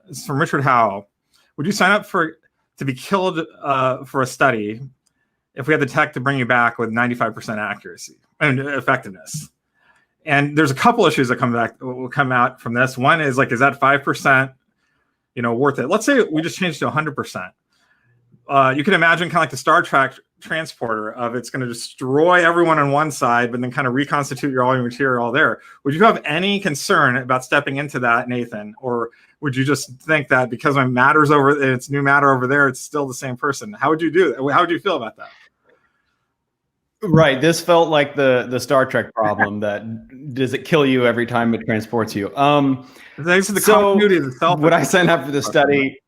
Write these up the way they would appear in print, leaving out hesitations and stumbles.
It's from Richard Howell. Would you sign up to be killed for a study if we had the tech to bring you back with 95% accuracy and effectiveness? And there's a couple issues that will come out from this. One is like, is that 5%, worth it? Let's say we just changed to 100%. You can imagine kind of like the Star Trek transporter of it's going to destroy everyone on one side, but then kind of reconstitute all your material there. Would you have any concern about stepping into that, Nathan? Or would you just think that because my matter's it's new matter over there, it's still the same person? How would you do that? How would you feel about that? Right. This felt like the Star Trek problem that does it kill you every time it transports you? Thanks to the continuity of the self. Would I sign up for the study?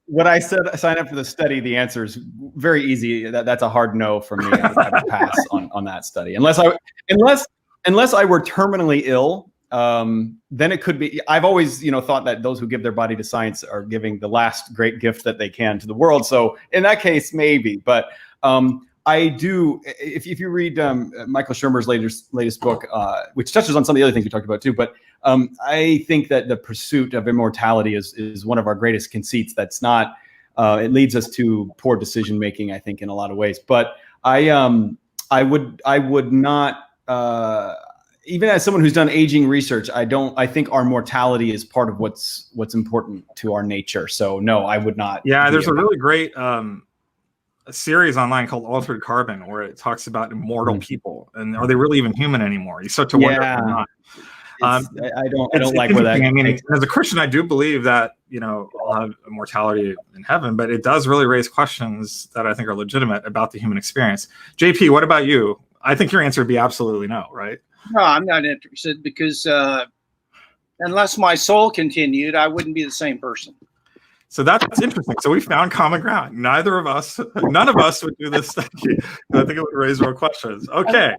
Would I sign up for the study? The answer is very easy. That's a hard no for me. I would pass on that study unless I were terminally ill. Then it could be. I've always thought that those who give their body to science are giving the last great gift that they can to the world. So in that case, maybe. But I do. If you read Michael Shermer's latest book, which touches on some of the other things we talked about too, but I think that the pursuit of immortality is one of our greatest conceits. That's not. It leads us to poor decision making, I think, in a lot of ways. But I would not. Even as someone who's done aging research, I think our mortality is part of what's important to our nature. So no, I would not. Yeah, there's a really great a series online called Altered Carbon where it talks about immortal people and are they really even human anymore? You start to wonder if they're not. I don't like where that. I mean, as a Christian, I do believe that I'll have immortality in heaven, but it does really raise questions that I think are legitimate about the human experience. JP, what about you? I think your answer would be absolutely no, right? No, I'm not interested because unless my soul continued, I wouldn't be the same person. So that's interesting. So we found common ground. None of us would do this study. I think it would raise more questions. Okay.